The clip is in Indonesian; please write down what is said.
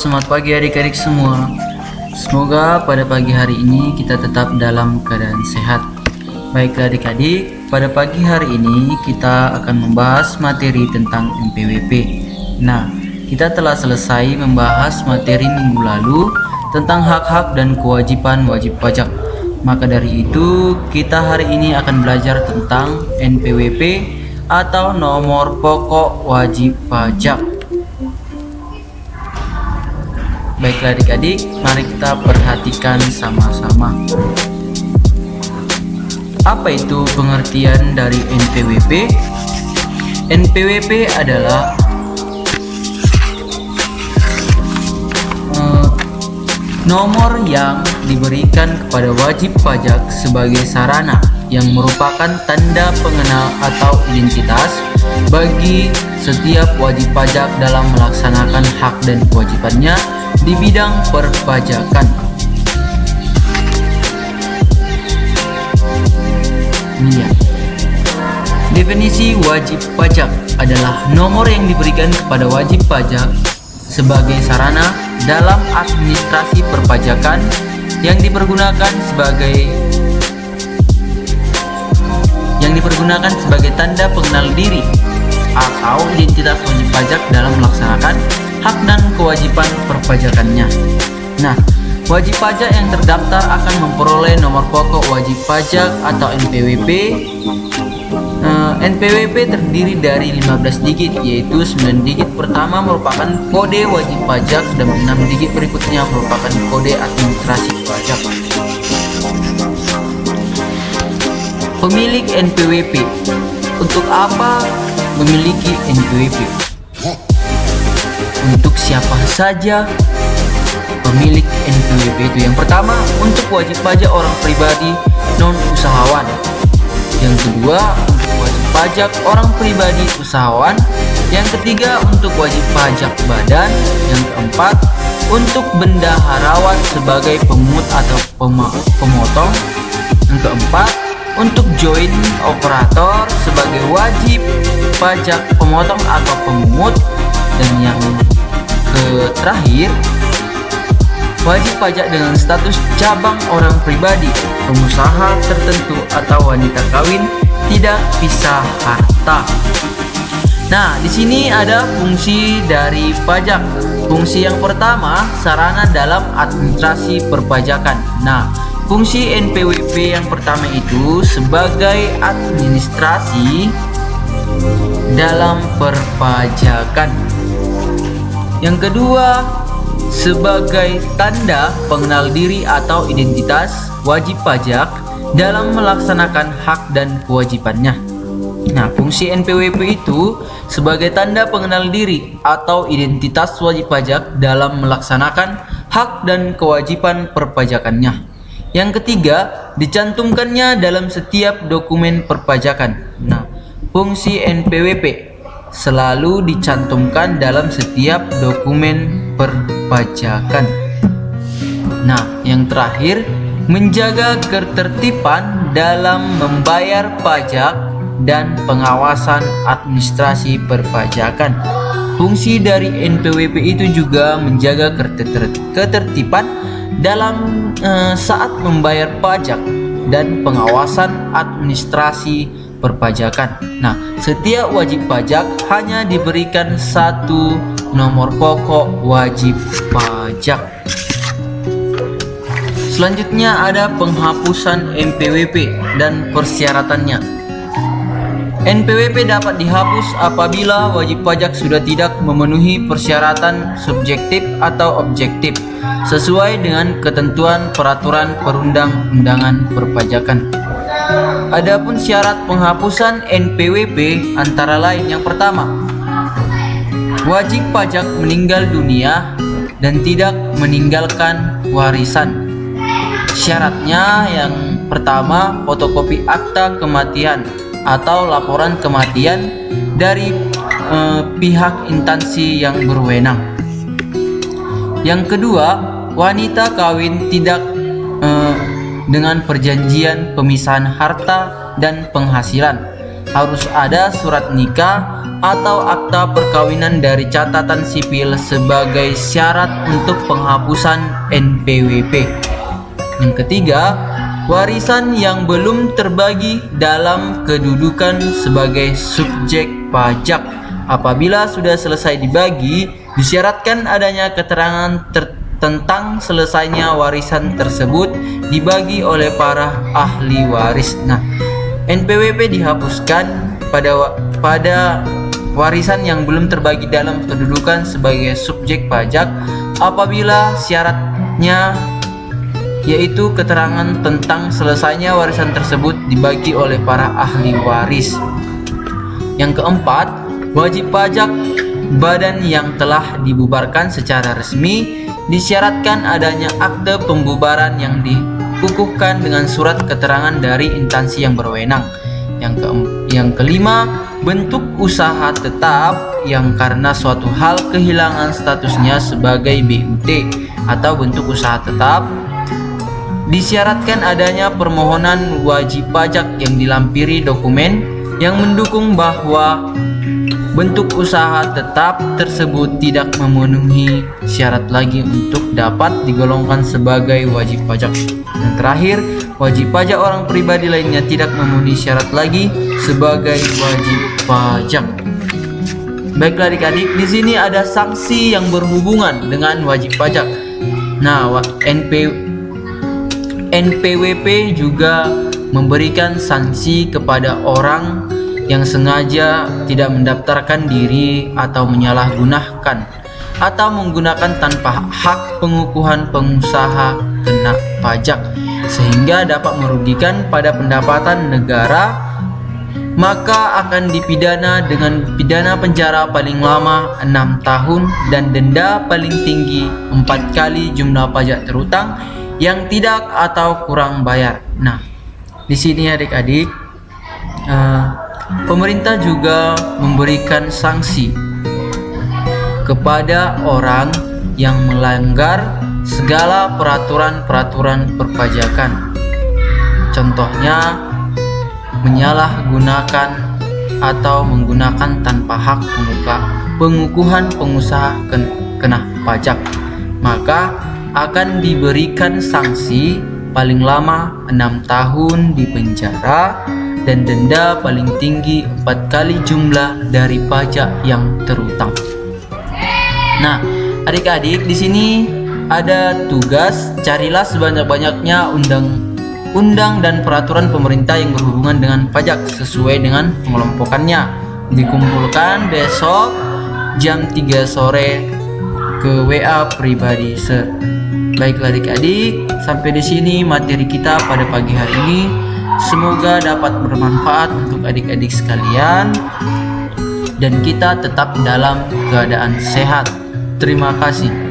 Selamat pagi adik-adik semua. Semoga pada pagi hari ini kita tetap dalam keadaan sehat. Baiklah adik-adik, pada pagi hari ini kita akan membahas materi tentang NPWP. Nah, kita telah selesai membahas materi minggu lalu tentang hak-hak dan kewajiban wajib pajak. Maka dari itu, kita hari ini akan belajar tentang NPWP atau nomor pokok wajib pajak. Baiklah adik-adik, mari kita perhatikan sama-sama. Apa itu pengertian dari NPWP? NPWP adalah nomor yang diberikan kepada wajib pajak sebagai sarana yang merupakan tanda pengenal atau identitas bagi setiap wajib pajak dalam melaksanakan hak dan kewajibannya di bidang perpajakan. Ini ya. Definisi wajib pajak adalah nomor yang diberikan kepada wajib pajak sebagai sarana dalam administrasi perpajakan yang dipergunakan sebagai tanda pengenal diri atau identitas wajib pajak dalam melaksanakan hak dan kewajiban perpajakannya. Nah, wajib pajak yang terdaftar akan memperoleh nomor pokok wajib pajak atau NPWP. NPWP terdiri dari 15 digit, yaitu 9 digit pertama merupakan kode wajib pajak dan 6 digit berikutnya merupakan kode administrasi pajak. Pemilik NPWP. Untuk apa memiliki NPWP? Untuk siapa saja pemilik NPWP itu? Yang pertama, untuk wajib pajak orang pribadi non-usahawan. Yang kedua, untuk wajib pajak orang pribadi usahawan. Yang ketiga, untuk wajib pajak badan. Yang keempat, untuk bendaharawan sebagai pemungut atau pemotong. Yang keempat, untuk joint operator sebagai wajib pajak pemotong atau pemungut. Dan yang terakhir, wajib pajak dengan status cabang orang pribadi, pengusaha tertentu atau wanita kawin tidak pisah harta. Nah, di sini ada fungsi dari pajak. Fungsi yang pertama, sarana dalam administrasi perpajakan. Nah, fungsi NPWP yang pertama itu sebagai administrasi dalam perpajakan. Yang kedua, sebagai tanda pengenal diri atau identitas wajib pajak dalam melaksanakan hak dan kewajibannya. Nah, fungsi NPWP itu sebagai tanda pengenal diri atau identitas wajib pajak dalam melaksanakan hak dan kewajiban perpajakannya. Yang ketiga, dicantumkannya dalam setiap dokumen perpajakan. Nah, fungsi NPWP selalu dicantumkan dalam setiap dokumen perpajakan. Nah, yang terakhir, menjaga ketertiban dalam membayar pajak dan pengawasan administrasi perpajakan. Fungsi dari NPWP itu juga menjaga ketertiban dalam saat membayar pajak dan pengawasan administrasi perpajakan. Nah, setiap wajib pajak hanya diberikan satu nomor pokok wajib pajak. Selanjutnya ada penghapusan NPWP dan persyaratannya. NPWP dapat dihapus apabila wajib pajak sudah tidak memenuhi persyaratan subjektif atau objektif sesuai dengan ketentuan peraturan perundang-undangan perpajakan. Adapun syarat penghapusan NPWP antara lain, yang pertama, wajib pajak meninggal dunia dan tidak meninggalkan warisan. Syaratnya yang pertama, fotokopi akta kematian atau laporan kematian dari pihak instansi yang berwenang. Yang kedua, wanita kawin tidak dengan perjanjian pemisahan harta dan penghasilan. Harus ada surat nikah atau akta perkawinan dari catatan sipil sebagai syarat untuk penghapusan NPWP. Yang ketiga, warisan yang belum terbagi dalam kedudukan sebagai subjek pajak. Apabila sudah selesai dibagi, disyaratkan adanya keterangan tentang selesainya warisan tersebut dibagi oleh para ahli waris. Nah, NPWP dihapuskan pada warisan yang belum terbagi dalam kedudukan sebagai subjek pajak apabila syaratnya yaitu keterangan tentang selesainya warisan tersebut dibagi oleh para ahli waris. Yang keempat, wajib pajak badan yang telah dibubarkan secara resmi disyaratkan adanya akte pembubaran yang dikukuhkan dengan surat keterangan dari instansi yang berwenang. Yang kelima, bentuk usaha tetap yang karena suatu hal kehilangan statusnya sebagai BUT atau bentuk usaha tetap disyaratkan adanya permohonan wajib pajak yang dilampiri dokumen yang mendukung bahwa bentuk usaha tetap tersebut tidak memenuhi syarat lagi untuk dapat digolongkan sebagai wajib pajak. Dan terakhir, wajib pajak orang pribadi lainnya tidak memenuhi syarat lagi sebagai wajib pajak. Baiklah adik-adik, di sini ada sanksi yang berhubungan dengan wajib pajak. Nah, NPWP juga memberikan sanksi kepada orang yang sengaja tidak mendaftarkan diri atau menyalahgunakan atau menggunakan tanpa hak pengukuhan pengusaha kena pajak sehingga dapat merugikan pada pendapatan negara, maka akan dipidana dengan pidana penjara paling lama 6 tahun dan denda paling tinggi 4 kali jumlah pajak terutang yang tidak atau kurang bayar. Nah, di sini adik-adik, pemerintah juga memberikan sanksi kepada orang yang melanggar segala peraturan-peraturan perpajakan. Contohnya, menyalahgunakan atau menggunakan tanpa hak pengukuhan pengusaha kena pajak, maka akan diberikan sanksi paling lama 6 tahun di penjara dan denda paling tinggi 4 kali jumlah dari pajak yang terutang. Nah, adik-adik, di sini ada tugas, carilah sebanyak-banyaknya undang-undang dan peraturan pemerintah yang berhubungan dengan pajak sesuai dengan pengelompokannya. Dikumpulkan besok jam 3 sore ke WA pribadi Baiklah adik-adik, sampai di sini materi kita pada pagi hari ini. Semoga dapat bermanfaat untuk adik-adik sekalian dan kita tetap dalam keadaan sehat. Terima kasih.